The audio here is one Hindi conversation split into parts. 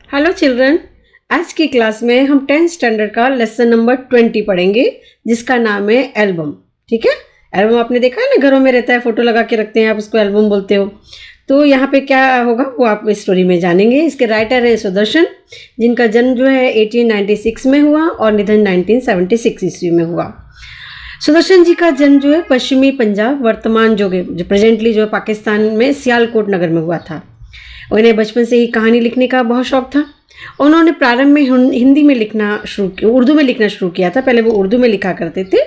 हेलो चिल्ड्रन, आज की क्लास में हम 10th स्टैंडर्ड का लेसन नंबर 20 पढ़ेंगे जिसका नाम है एल्बम। ठीक है, एल्बम आपने देखा है ना, घरों में रहता है, फोटो लगा के रखते हैं, आप उसको एल्बम बोलते हो। तो यहाँ पे क्या होगा वो आप इस स्टोरी में जानेंगे। इसके राइटर है सुदर्शन, जिनका जन्म जो है 1896 में हुआ और निधन 1976 ईस्वी में हुआ। सुदर्शन जी का जन्म जो है पश्चिमी पंजाब, वर्तमान जो प्रेजेंटली जो है पाकिस्तान में सियालकोट नगर में हुआ था। उन्हें बचपन से ही कहानी लिखने का बहुत शौक था। उन्होंने प्रारंभ में हिंदी में लिखना शुरू किया, उर्दू में लिखना शुरू किया था। पहले वो उर्दू में लिखा करते थे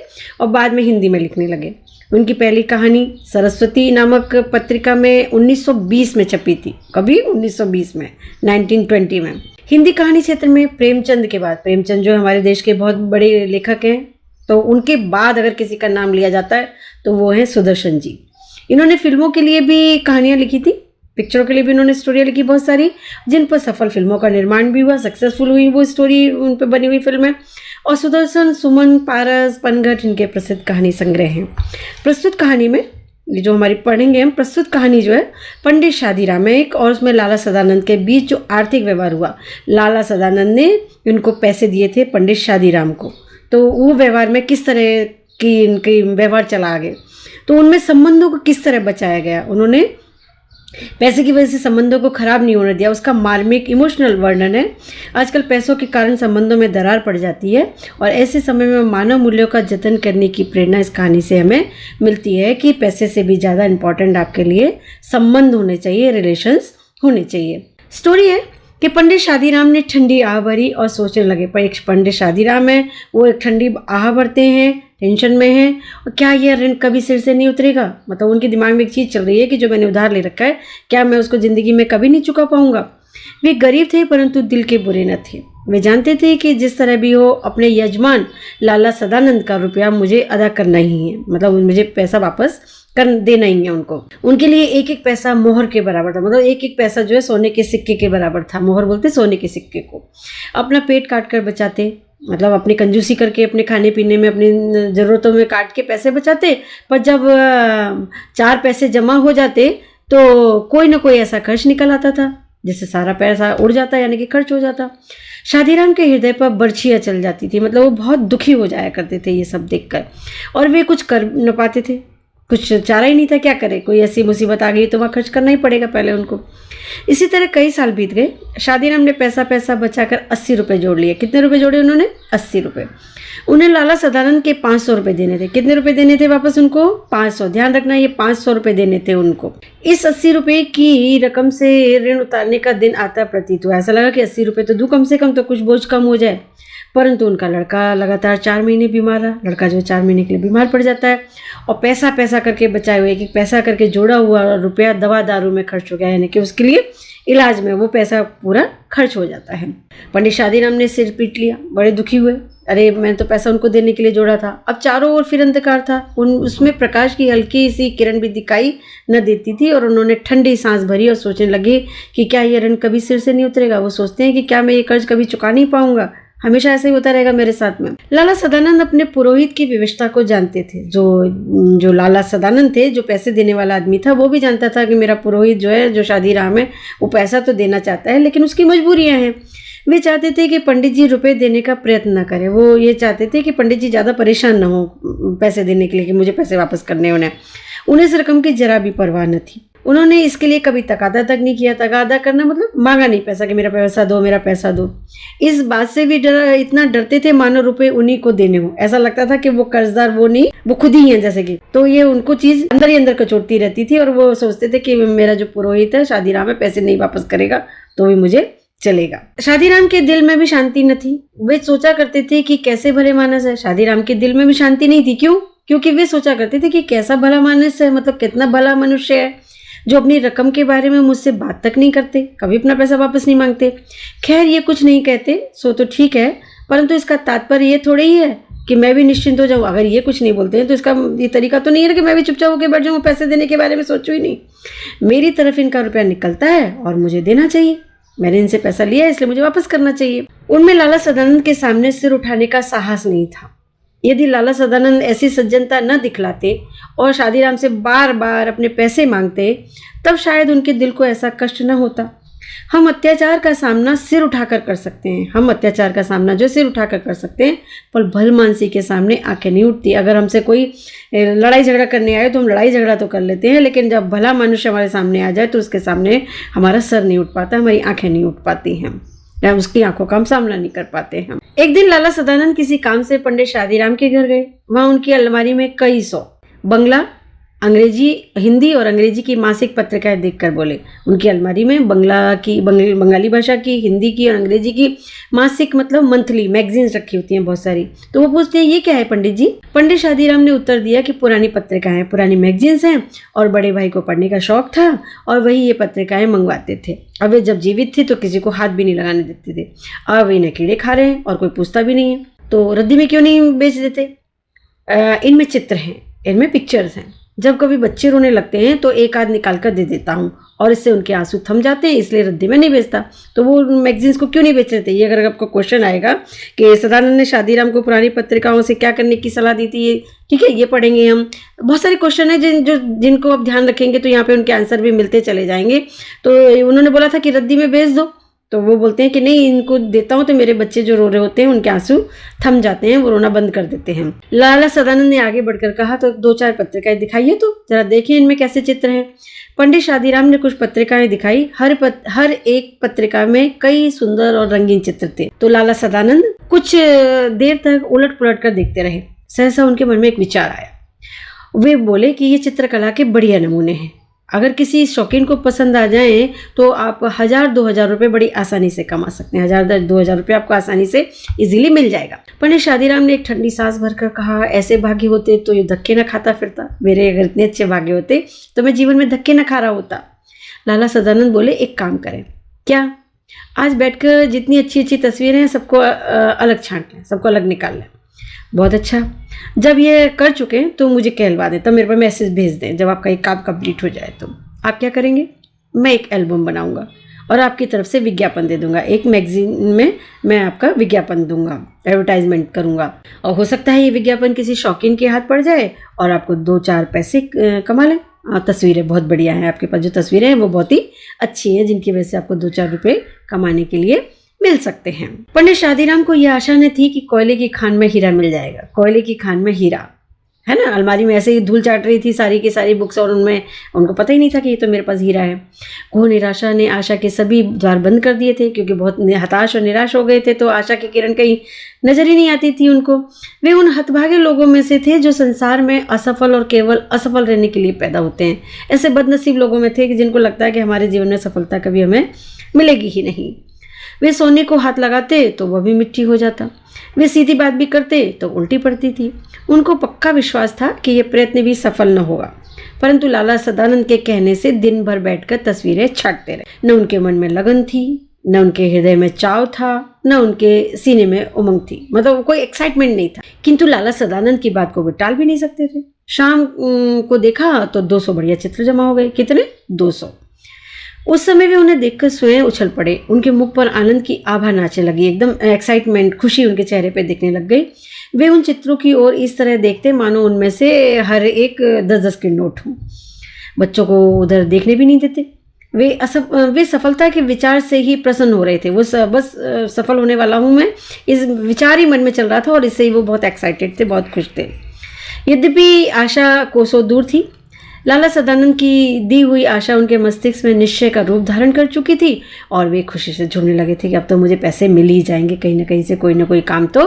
और बाद में हिंदी में लिखने लगे। उनकी पहली कहानी सरस्वती नामक पत्रिका में 1920 में छपी थी। कभी 1920 में, 1920 में। हिंदी कहानी क्षेत्र में प्रेमचंद के बाद, प्रेमचंद जो हमारे देश के बहुत बड़े लेखक हैं, तो उनके बाद अगर किसी का नाम लिया जाता है तो वो है सुदर्शन जी। इन्होंने फिल्मों के लिए भी कहानियाँ लिखी थी, पिक्चरों के लिए भी उन्होंने स्टोरियाँ लिखी बहुत सारी, जिन पर सफल फिल्मों का निर्माण भी हुआ, सक्सेसफुल हुई वो स्टोरी, उन पर बनी हुई फिल्में। और सुदर्शन, सुमन, पारस, पनघट इनके प्रसिद्ध कहानी संग्रह हैं। प्रस्तुत कहानी में जो हमारी पढ़ेंगे हम, प्रस्तुत कहानी जो है पंडित शादीराम है एक, और उसमें लाला सदानंद के बीच जो आर्थिक व्यवहार हुआ, लाला सदानंद ने उनको पैसे दिए थे पंडित शादीराम को, तो वो व्यवहार में किस तरह की इनकी व्यवहार चला आगे, तो उनमें संबंधों को किस तरह बचाया गया, उन्होंने पैसे की वजह से संबंधों को खराब नहीं होने दिया, उसका मार्मिक इमोशनल वर्णन है। आजकल पैसों के कारण संबंधों में दरार पड़ जाती है और ऐसे समय में मानव मूल्यों का जतन करने की प्रेरणा इस कहानी से हमें मिलती है कि पैसे से भी ज़्यादा इम्पॉर्टेंट आपके लिए संबंध होने चाहिए, रिलेशंस होने चाहिए। स्टोरी है कि पंडित शादीराम ने ठंडी आह भरी और सोचने लगे। पर एक पंडित शादीराम है, वो एक ठंडी आह भरते हैं, टेंशन में है, और क्या ये ऋण कभी सिर से नहीं उतरेगा। मतलब उनके दिमाग में एक चीज़ चल रही है कि जो मैंने उधार ले रखा है, क्या मैं उसको ज़िंदगी में कभी नहीं चुका पाऊंगा। वे गरीब थे परंतु दिल के बुरे न थे। वे जानते थे कि जिस तरह भी हो अपने यजमान लाला सदानंद का रुपया मुझे अदा करना ही है, मतलब मुझे पैसा वापस कर देना ही है उनको। उनके लिए एक एक पैसा मोहर के बराबर था, मतलब एक एक पैसा जो है सोने के सिक्के के बराबर था। मोहर बोलते सोने के सिक्के को। अपना पेट काट कर बचाते, मतलब अपनी कंजूसी करके अपने खाने पीने में, अपनी ज़रूरतों में काट के पैसे बचाते, पर जब 4 पैसे जमा हो जाते तो कोई ना कोई ऐसा खर्च निकल आता था जिससे सारा पैसा उड़ जाता, यानी कि खर्च हो जाता। शादीराम के हृदय पर बर्छियाँ चल जाती थी, मतलब वो बहुत दुखी हो जाया करते थे ये सब देखकर, और वे कुछ कर न पाते थे। कुछ चारा ही नहीं था, क्या करे, कोई ऐसी मुसीबत आ गई तो वहाँ खर्च करना ही पड़ेगा पहले उनको। इसी तरह कई साल बीत गए। शादीराम ने पैसा बचाकर 80 रुपये जोड़ लिए। कितने रुपए जोड़े उन्होंने? 80 रुपये। उन्हें लाला सदानंद के 500 रुपये देने थे। कितने रुपए देने थे वापस उनको? 500। ध्यान रखना, ये 500 रुपये देने थे उनको। इस 80 रुपये की रकम से ऋण उतारने का दिन आता प्रतीत हुआ। ऐसा लगा कि 80 रुपये तो दूँ कम से कम, तो कुछ बोझ कम हो जाए। परंतु उनका लड़का लगातार 4 महीने बीमार रहा। लड़का जो 4 महीने के लिए बीमार पड़ जाता है और पैसा करके बचाए हुए, एक पैसा करके जोड़ा हुआ रुपया दवा दारू में खर्च हो गया, यानी कि उसके लिए इलाज में वो पैसा पूरा खर्च हो जाता है। पंडित शादीराम ने सिर पीट लिया, बड़े दुखी हुए। अरे मैं तो पैसा उनको देने के लिए जोड़ा था। अब चारों ओर फिर अंधकार था, उसमें प्रकाश की हल्की सी किरण भी दिखाई न देती थी, और उन्होंने ठंडी सांस भरी और सोचने लगे कि क्या ये ऋण कभी सिर से नहीं उतरेगा। वो सोचते हैं कि क्या मैं ये कर्ज कभी चुका नहीं पाऊंगा, हमेशा ऐसा ही होता रहेगा मेरे साथ में। लाला सदानंद अपने पुरोहित की व्यवस्था को जानते थे। जो लाला सदानंद थे, जो पैसे देने वाला आदमी था, वो भी जानता था कि मेरा पुरोहित जो है, जो शादीराम है, वो पैसा तो देना चाहता है, लेकिन उसकी मजबूरियां हैं। वे चाहते थे कि पंडित जी रुपए देने का प्रयत्न न करें। वो ये चाहते थे कि पंडित जी ज़्यादा परेशान न हो पैसे देने के लिए, कि मुझे पैसे वापस करने होने। उन्हें इस रकम की जरा भी परवाह न थी। उन्होंने इसके लिए कभी तकादा तक नहीं किया। तकादा करना मतलब मांगा नहीं पैसा कि मेरा पैसा दो, मेरा पैसा दो। इस बात से भी इतना डरते थे मानो रुपए उन्हीं को देने हो। ऐसा लगता था कि वो कर्जदार वो नहीं, वो खुद ही हैं जैसे कि। तो ये उनको चीज़ अंदर ही अंदर कचोटती रहती थी, और वो सोचते थे कि मेरा जो पुरोहित है शादीराम है, पैसे नहीं वापस करेगा तो भी मुझे चलेगा। शादीराम के दिल में भी शांति न थी। वे सोचा करते थे कि कैसे भले मानस है। शादीराम के दिल में भी शांति नहीं थी। क्यों? क्योंकि वे सोचा करते थे कि कैसा भला मानस है, मतलब कितना भला मनुष्य है जो अपनी रकम के बारे में मुझसे बात तक नहीं करते, कभी अपना पैसा वापस नहीं मांगते। खैर ये कुछ नहीं कहते सो तो ठीक है, परंतु इसका तात्पर्य ये थोड़े ही है कि मैं भी निश्चिंत हो जाऊँ। अगर ये कुछ नहीं बोलते हैं तो इसका ये तरीका तो नहीं है कि मैं भी चुपचाप होकर बैठ जाऊँ, पैसे देने के बारे में सोचूँ ही नहीं। मेरी तरफ इनका रुपया निकलता है और मुझे देना चाहिए। मैंने इनसे पैसा लिया इसलिए मुझे वापस करना चाहिए। उनमें लाला सदानंद के सामने सिर उठाने का साहस नहीं था। यदि लाला सदानंद ऐसी सज्जनता न दिखलाते और शादीराम से बार बार अपने पैसे मांगते, तब शायद उनके दिल को ऐसा कष्ट न होता। हम अत्याचार का सामना सिर उठाकर कर सकते हैं, हम अत्याचार का सामना जो सिर उठाकर कर सकते हैं, पर भलमानसी के सामने आंखें नहीं उठती। अगर हमसे कोई लड़ाई झगड़ा करने आए तो हम लड़ाई झगड़ा तो कर लेते हैं, लेकिन जब भला मनुष्य हमारे सामने आ जाए तो उसके सामने हमारा सर नहीं उठ पाता, हमारी आंखें नहीं उठ पाती हैं, या उसकी आंखों का हम सामना नहीं कर पाते हैं। एक दिन लाला सदानंद किसी काम से पंडित शादीराम के घर गए। वहाँ उनकी अलमारी में कई सौ बंगला, अंग्रेजी, हिंदी और अंग्रेजी की मासिक पत्रिकाएं देखकर बोले। उनकी अलमारी में बंगाली भाषा की, हिंदी की और अंग्रेजी की मासिक मतलब मंथली मैगजीन्स रखी होती हैं बहुत सारी। तो वो पूछते हैं ये क्या है पंडित जी? पंडित शादीराम ने उत्तर दिया कि पुरानी पत्रिकाएं, पुरानी मैगजीन्स हैं और बड़े भाई को पढ़ने का शौक था और वही ये पत्रिकाएं मंगवाते थे। अब वे जब जीवित थे तो किसी को हाथ भी नहीं लगाने देते थे। अब इन्हें कीड़े खा रहे हैं और कोई पूछता भी नहीं है, तो रद्दी में क्यों नहीं बेच देते? इनमें चित्र हैं, इनमें पिक्चर्स हैं। जब कभी बच्चे रोने लगते हैं तो एक आध निकाल कर दे देता हूँ और इससे उनके आंसू थम जाते हैं, इसलिए रद्दी में नहीं बेचता। तो वो मैगजीन्स को क्यों नहीं बेच रहे थे? ये अगर आपको क्वेश्चन आएगा कि सदानंद ने शादीराम को पुरानी पत्रिकाओं से क्या करने की सलाह दी थी, ठीक है, ये पढ़ेंगे हम। बहुत सारे क्वेश्चन हैं जिनको आप ध्यान रखेंगे तो यहाँ पे उनके आंसर भी मिलते चले जाएंगे। तो उन्होंने बोला था कि रद्दी में बेच दो, तो वो बोलते हैं कि नहीं, इनको देता हूँ तो मेरे बच्चे जो रो रहे होते हैं उनके आंसू थम जाते हैं, वो रोना बंद कर देते हैं। लाला सदानंद ने आगे बढ़कर कहा तो 2-4 पत्रिकाएं दिखाइए तो जरा देखिए इनमें कैसे चित्र हैं। पंडित शादीराम ने कुछ पत्रिकाएं दिखाई। हर एक पत्रिका में कई सुंदर और रंगीन चित्र थे। तो लाला सदानंद कुछ देर तक उलट पुलट कर देखते रहे। सहसा उनके मन में एक विचार आया। वे बोले कि ये चित्रकला के बढ़िया नमूने हैं, अगर किसी शौकीन को पसंद आ जाए तो आप 1000-2000 रुपये बड़ी आसानी से कमा सकते हैं। 1000-2000 रुपये आपको आसानी से इजीली मिल जाएगा। पंडित शादीराम ने एक ठंडी सांस भरकर कहा, ऐसे भाग्य होते तो ये धक्के न खाता फिरता। मेरे अगर इतने अच्छे भाग्य होते तो मैं जीवन में धक्के न खा रहा होता। लाला सदानंद बोले, एक काम करें। क्या? आज बैठकर जितनी अच्छी अच्छी तस्वीरें हैं सबको अलग छांट लें, सबको अलग निकाल लें। बहुत अच्छा, जब ये कर चुके तो मुझे कहलवा दें, तब मेरे पास मैसेज भेज दें जब आपका एक काम कंप्लीट हो जाए। तो आप क्या करेंगे? मैं एक एल्बम बनाऊंगा और आपकी तरफ से विज्ञापन दे दूंगा। एक मैगजीन में मैं आपका विज्ञापन दूंगा, एडवर्टाइजमेंट करूंगा, और हो सकता है ये विज्ञापन किसी शौकीन के हाथ पड़ जाए और आपको 2-4 पैसे कमा लें। तस्वीरें बहुत बढ़िया हैं, आपके पास जो तस्वीरें हैं वो बहुत ही अच्छी हैं, जिनकी वजह से आपको 2-4 रुपये कमाने के लिए मिल सकते हैं। पंडित शादीराम को यह आशा न थी कि कोयले की खान में हीरा मिल जाएगा। कोयले की खान में हीरा, है ना। अलमारी में ऐसे ही धूल चाट रही थी सारी की सारी बुक्स और उनमें उनको पता ही नहीं था कि ये तो मेरे पास हीरा है। घोर निराशा ने आशा के सभी द्वार बंद कर दिए थे, क्योंकि बहुत हताश और निराश हो गए थे, तो आशा की किरण कहीं नजर ही नहीं आती थी उनको। वे उन हतभागे लोगों में से थे जो संसार में असफल और केवल असफल रहने के लिए पैदा होते हैं। ऐसे बदनसीब लोगों में थे कि जिनको लगता है कि हमारे जीवन में सफलता कभी हमें मिलेगी ही नहीं। वे सोने को हाथ लगाते तो वह भी मिट्टी हो जाता, वे सीधी बात भी करते तो उल्टी पड़ती थी। उनको पक्का विश्वास था कि यह प्रयत्न भी सफल न होगा, परंतु लाला सदानंद के कहने से दिन भर बैठकर तस्वीरें छांटते रहे। न उनके मन में लगन थी, न उनके हृदय में चाव था, न उनके सीने में उमंग थी, मतलब कोई एक्साइटमेंट नहीं था। किंतु लाला सदानंद की बात को वे टाल भी नहीं सकते थे। शाम को देखा तो 200 बढ़िया चित्र जमा हो गए। कितने? 200। उस समय वे उन्हें देखकर स्वयं उछल पड़े। उनके मुख पर आनंद की आभा नाचने लगी, एकदम एक्साइटमेंट, खुशी उनके चेहरे पे दिखने लग गई। वे उन चित्रों की ओर इस तरह देखते मानो उनमें से हर एक 10-10 के नोट हों। बच्चों को उधर देखने भी नहीं देते। वे सफलता के विचार से ही प्रसन्न हो रहे थे। वो बस सफल होने वाला हूँ मैं, इस विचार ही मन में चल रहा था और इससे ही वो बहुत एक्साइटेड थे, बहुत खुश थे। यद्यपि आशा कोसों दूर थी, लाला सदानंद की दी हुई आशा उनके मस्तिष्क में निश्चय का रूप धारण कर चुकी थी और वे खुशी से झूमने लगे थे कि अब तो मुझे पैसे मिल ही जाएंगे, कहीं ना कहीं से कोई ना कोई काम तो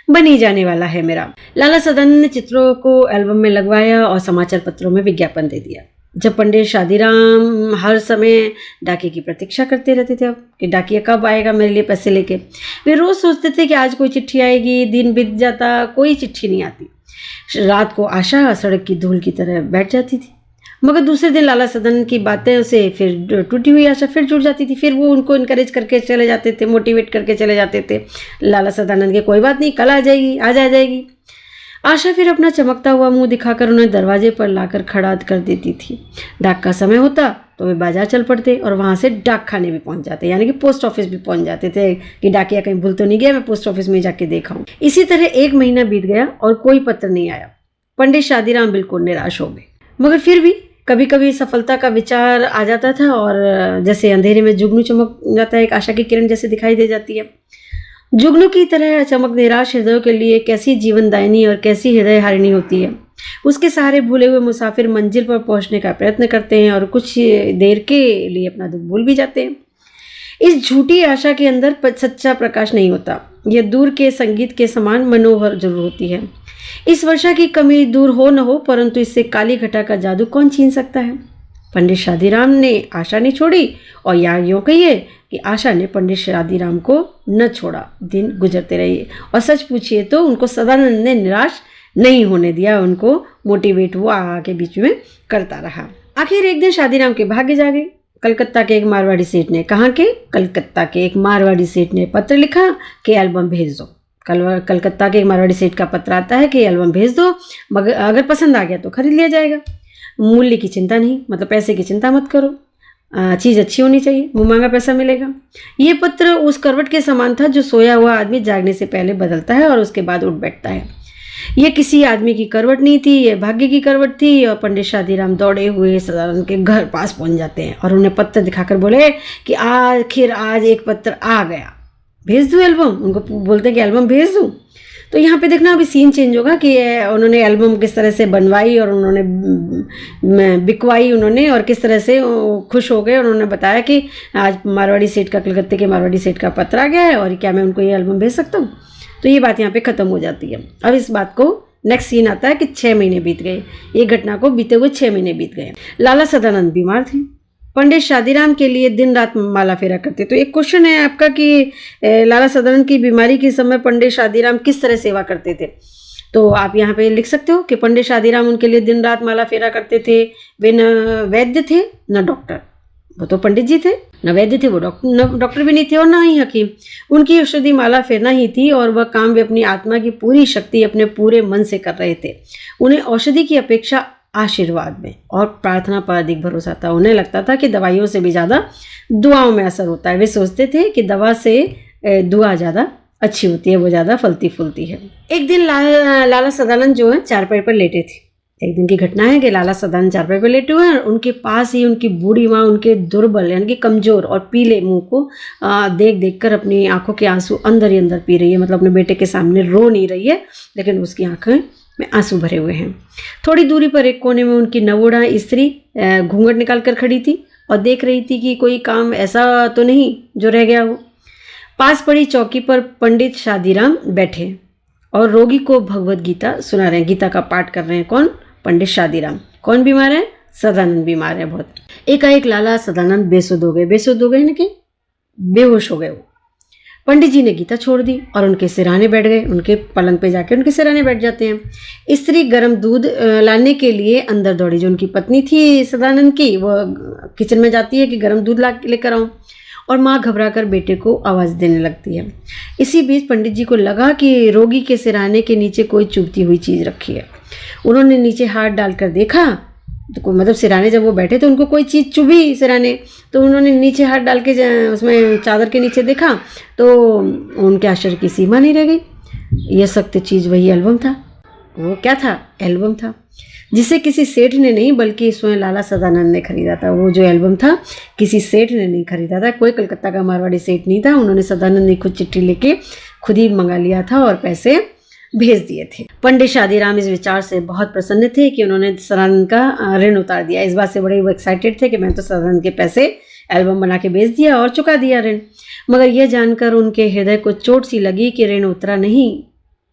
बन ही जाने वाला है मेरा। लाला सदानंद ने चित्रों को एल्बम में लगवाया और समाचार पत्रों में विज्ञापन दे दिया। जब पंडित शादीराम हर समय डाकिये की प्रतीक्षा करते रहते थे कि डाकिया कब आएगा मेरे लिए पैसे लेके। वे रोज सोचते थे कि आज कोई चिट्ठी आएगी, दिन बीत जाता, कोई चिट्ठी नहीं आती। रात को आशा सड़क की धूल की तरह बैठ जाती थी, मगर दूसरे दिन लाला सदानंद की बातें से फिर टूटी हुई आशा फिर जुड़ जाती थी। फिर वो उनको इनकरेज करके चले जाते थे, मोटिवेट करके चले जाते थे लाला सदानंद के, कोई बात नहीं, कल आ जाएगी, आज आ जाएगी। आशा फिर अपना चमकता हुआ मुंह दिखाकर उन्हें दरवाजे पर लाकर खड़ा कर देती थी। डाक का समय होता तो वे बाजार चल पड़ते और वहाँ से डाक खाने भी पहुँच जाते, यानी कि पोस्ट ऑफिस भी पहुँच जाते थे कि डाकिया कहीं भूल तो नहीं गया, मैं पोस्ट ऑफिस में जाके देखा हूँ। इसी तरह 1 महीना बीत गया और कोई पत्र नहीं आया। पंडित शादीराम बिल्कुल निराश हो गए, मगर फिर भी कभी कभी सफलता का विचार आ जाता था और जैसे अंधेरे में जुगनू चमक जाता है, एक आशा की किरण जैसे दिखाई दे जाती है। जुगनू की तरह चमक निराश हृदयों के लिए कैसी जीवनदायिनी और कैसी हृदय हारिणी होती है। उसके सहारे भूले हुए मुसाफिर मंजिल पर पहुंचने का प्रयत्न करते हैं और कुछ देर के लिए अपना दुख भूल भी जाते हैं। इस झूठी आशा के अंदर सच्चा प्रकाश नहीं होता, यह दूर के संगीत के समान मनोहर जरूर होती है। इस वर्षा की कमी दूर हो न हो, परंतु इससे काली घटा का जादू कौन छीन सकता है। पंडित शादीराम ने आशा नहीं छोड़ी, और या यूँ कहिए कि आशा ने पंडित शादीराम को न छोड़ा। दिन गुजरते रहे और सच पूछिए तो उनको सदानंद ने निराश नहीं होने दिया, उनको मोटिवेट वो आगे बीच में करता रहा। आखिर एक दिन शादीराम के भाग्य जागे। कलकत्ता के एक मारवाड़ी सेठ ने, कहाँ के, कलकत्ता के एक मारवाड़ी सेठ ने पत्र लिखा कि एल्बम भेज दो। कलकत्ता के एक मारवाड़ी सेठ का पत्र आता है कि एल्बम भेज दो, मगर अगर पसंद आ गया तो खरीद लिया जाएगा। मूल्य की चिंता नहीं, मतलब पैसे की चिंता मत करो, चीज़ अच्छी होनी चाहिए, मुँह मांगा पैसा मिलेगा। ये पत्र उस करवट के समान था जो सोया हुआ आदमी जागने से पहले बदलता है और उसके बाद उठ बैठता है। ये किसी आदमी की करवट नहीं थी, ये भाग्य की करवट थी। और पंडित शादीराम दौड़े हुए सदानंद के घर पास पहुंच जाते हैं और उन्हें पत्र दिखाकर बोले कि आखिर आज एक पत्र आ गया, भेज दूँ एल्बम। उनको बोलते हैं कि एल्बम भेज दूँ। तो यहाँ पे देखना अभी सीन चेंज होगा कि उन्होंने एल्बम किस तरह से बनवाई और उन्होंने बिकवाई उन्होंने, और किस तरह से खुश हो गए। उन्होंने बताया कि आज मारवाड़ी सेठ का, कलकत्ते के मारवाड़ी सेठ का पत्र आ गया है और क्या मैं उनको ये एल्बम भेज सकता हूँ। तो ये बात यहाँ पे ख़त्म हो जाती है। अब इस बात को नेक्स्ट सीन आता है कि 6 महीने बीत गए। ये घटना को बीते हुए 6 महीने बीत गए। लाला सदानंद बीमार थे। पंडित शादीराम के लिए दिन रात माला फेरा करते। तो एक क्वेश्चन है आपका कि लाला सदानंद की बीमारी के समय पंडित शादीराम किस तरह सेवा करते थे। तो आप यहाँ पे लिख सकते हो कि पंडित शादीराम उनके लिए दिन रात माला फेरा करते थे। वे न वैद्य थे न डॉक्टर, वो तो पंडित जी थे, न वैद्य थे वो, डॉक्टर भी नहीं थे और ना ही हकीम। उनकी औषधि माला फेरना ही थी और वह काम वे अपनी आत्मा की पूरी शक्ति अपने पूरे मन से कर रहे थे। उन्हें औषधि की अपेक्षा आशीर्वाद में और प्रार्थना पर अधिक भरोसा था। उन्हें लगता था कि दवाइयों से भी ज़्यादा दुआओं में असर होता है। वे सोचते थे कि दवा से दुआ ज़्यादा अच्छी होती है, वो ज़्यादा फलती फूलती है। एक दिन लाला सदानंद जो है चारपाई पर लेटे थे। एक दिन की घटना है कि लाला सदानंद चारपाई पर लेटे हुए हैं और उनके पास ही उनकी बूढ़ी माँ उनके दुर्बल यानी कि कमज़ोर और पीले मुंह को देख देख कर अपनी आंखों के आंसू अंदर ही अंदर पी रही है। मतलब अपने बेटे के सामने रो नहीं रही है, लेकिन उसकी आंखें में आंसू भरे हुए हैं। थोड़ी दूरी पर एक कोने में उनकी नवोड़ा स्त्री घूंघट निकाल कर खड़ी थी और देख रही थी कि कोई काम ऐसा तो नहीं जो रह गया हो। पास पड़ी चौकी पर पंडित शादीराम बैठे और रोगी को भगवत गीता सुना रहे हैं, गीता का पाठ कर रहे हैं। कौन? पंडित शादीराम। कौन बीमार है? सदानंद बीमार है बहुत। एकाएक लाला सदानंद बेसुध हो गए। बेसुध हो गए ना कि बेहोश हो गए वो। पंडित जी ने गीता छोड़ दी और उनके सिरहाने बैठ गए। उनके पलंग पे जाके उनके सिरहाने बैठ जाते हैं। स्त्री गर्म दूध लाने के लिए अंदर दौड़ी। जो उनकी पत्नी थी सदानंद की, वो किचन में जाती है कि गर्म दूध ला लेकर आऊँ, और माँ घबरा कर बेटे को आवाज़ देने लगती है। इसी बीच पंडित जी को लगा कि रोगी के सिरहाने के नीचे कोई चुभती हुई चीज़ रखी है। उन्होंने नीचे हाथ डालकर देखा, तो मतलब सिरहाने जब वो बैठे तो उनको कोई चीज़ चुभी सिरहाने, तो उन्होंने नीचे हाथ डाल के उसमें चादर के नीचे देखा तो उनके आश्चर्य की सीमा नहीं रह गई। यह सत्य चीज़ वही एल्बम था। वो क्या था? एल्बम था, जिसे किसी सेठ ने नहीं बल्कि स्वयं लाला सदानंद ने खरीदा था। वो जो एल्बम था किसी सेठ ने नहीं खरीदा था, कोई कलकत्ता का मारवाड़ी सेठ नहीं था। उन्होंने सदानंद ने खुद चिट्ठी लेके खुद ही मंगा लिया था और पैसे भेज दिए थे। पंडित शादीराम इस विचार से बहुत प्रसन्न थे कि उन्होंने सदानंद का ऋण उतार दिया। इस बात से बड़े वो एक्साइटेड थे कि मैं तो सदानंद के पैसे एल्बम बना के भेज दिया और चुका दिया ऋण। मगर यह जानकर उनके हृदय को चोट सी लगी कि ऋण उतरा नहीं।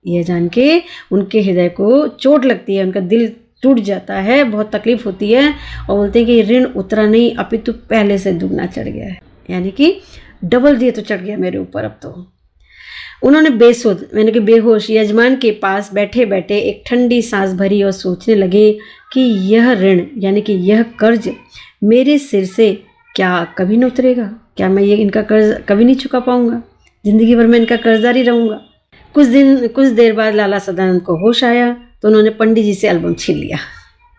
यह जान के उनके हृदय को चोट लगती है, उनका दिल टूट जाता है, बहुत तकलीफ होती है और बोलते हैं कि ऋण उतरा नहीं अपितु पहले से दुगना चढ़ गया है, यानी कि डबल दिए तो चढ़ गया मेरे ऊपर अब तो। उन्होंने बेसुध यानी कि बेहोश यजमान के पास बैठे बैठे एक ठंडी सांस भरी और सोचने लगे कि यह ऋण यानी कि यह कर्ज मेरे सिर से क्या कभी न उतरेगा? क्या मैं ये इनका कर्ज कभी नहीं चुका पाऊंगा? जिंदगी भर मैं इनका कर्जदारी रहूंगा। कुछ देर बाद लाला सदानंद को होश आया तो उन्होंने पंडित जी से एल्बम छीन लिया।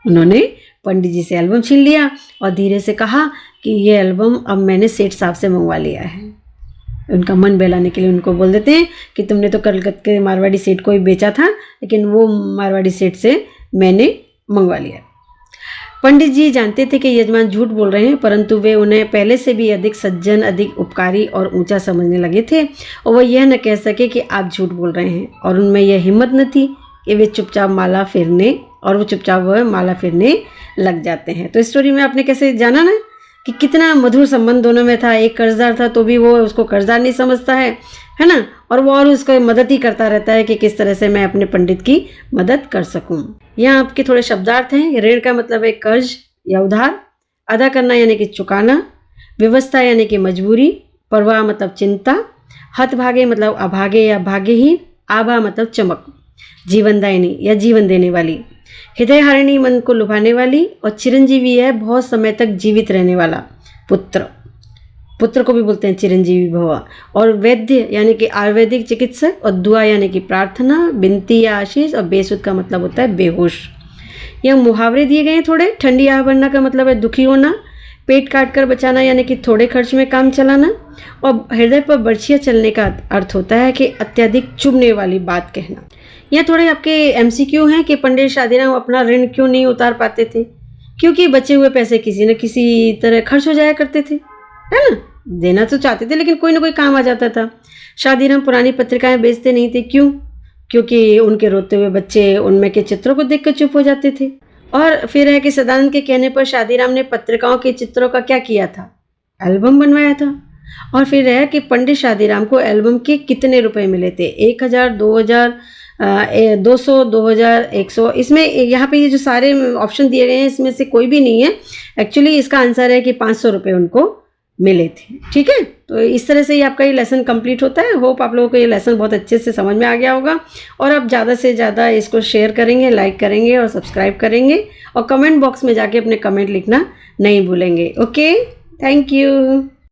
उन्होंने पंडित जी से एल्बम छीन लिया और धीरे से कहा कि ये एल्बम अब मैंने सेठ साहब से मंगवा लिया है। उनका मन बहलाने के लिए उनको बोल देते हैं कि तुमने तो कलकत्ते के मारवाड़ी सेठ को ही बेचा था, लेकिन वो मारवाड़ी सेठ से मैंने मंगवा लिया। पंडित जी जानते थे कि यजमान झूठ बोल रहे हैं, परंतु वे उन्हें पहले से भी अधिक सज्जन, अधिक उपकारी और ऊंचा समझने लगे थे, और वह यह न कह सके कि आप झूठ बोल रहे हैं। और उनमें यह हिम्मत न थी कि वे चुपचाप माला फेरने लग जाते हैं। तो इस स्टोरी में आपने कैसे जाना ना कि कितना मधुर संबंध दोनों में था। एक कर्जदार था तो भी वो उसको कर्जदार नहीं समझता है ना, और वो और उसको मदद ही करता रहता है कि किस तरह से मैं अपने पंडित की मदद कर सकूं। यहाँ आपके थोड़े शब्दार्थ हैं। ऋण का मतलब है कर्ज या उधार, अदा करना यानी कि चुकाना, व्यवस्था यानी कि मजबूरी, परवाह मतलब चिंता, हतभागे मतलब अभागे या भाग्यहीन, आभा मतलब चमक, जीवनदायिनी या जीवन देने वाली, हृदयहारिणी मन को लुभाने वाली, और चिरंजीवी है बहुत समय तक जीवित रहने वाला, पुत्र को भी बोलते हैं चिरंजीवी भव, और वैद्य यानी कि आयुर्वेदिक चिकित्सक, और दुआ यानी कि प्रार्थना, बिनती या आशीष, और बेसुध का मतलब होता है बेहोश। यह मुहावरे दिए गए हैं थोड़े। ठंडी आह भरना का मतलब है दुखी होना, पेट काट कर बचाना यानी कि थोड़े खर्च में काम चलाना, और हृदय पर बर्छियाँ चलने का अर्थ होता है कि अत्यधिक चुभने वाली बात कहना। यह थोड़े आपके MCQ हैं कि पंडित शादीराम अपना ऋण क्यों नहीं उतार पाते थे। क्योंकि बचे हुए पैसे किसी न किसी तरह खर्च हो जाया करते थे, है ना। देना तो चाहते थे लेकिन कोई ना कोई काम आ जाता था। शादीराम पुरानी पत्रिकाएं बेचते नहीं थे। क्यों? क्योंकि उनके रोते हुए बच्चे उनमें के चित्रों को देखकर चुप हो जाते थे। और फिर है कि सदानंद के कहने पर शादीराम ने पत्रिकाओं के चित्रों का क्या किया था? एल्बम बनवाया था। और फिर है कि पंडित शादीराम को एल्बम के कितने रुपए मिले थे? 1000, 2000, 200, 2000, 100। इसमें यहाँ पे ये जो सारे ऑप्शन दिए गए हैं इसमें से कोई भी नहीं है। एक्चुअली इसका आंसर है कि 500 रुपये उनको मिले थे। ठीक है, तो इस तरह से ही आपका ये लेसन कंप्लीट होता है। होप आप लोगों को ये लेसन बहुत अच्छे से समझ में आ गया होगा, और आप ज़्यादा से ज़्यादा इसको शेयर करेंगे, लाइक करेंगे और सब्सक्राइब करेंगे, और कमेंट बॉक्स में जाके अपने कमेंट लिखना नहीं भूलेंगे। Okay, thank you.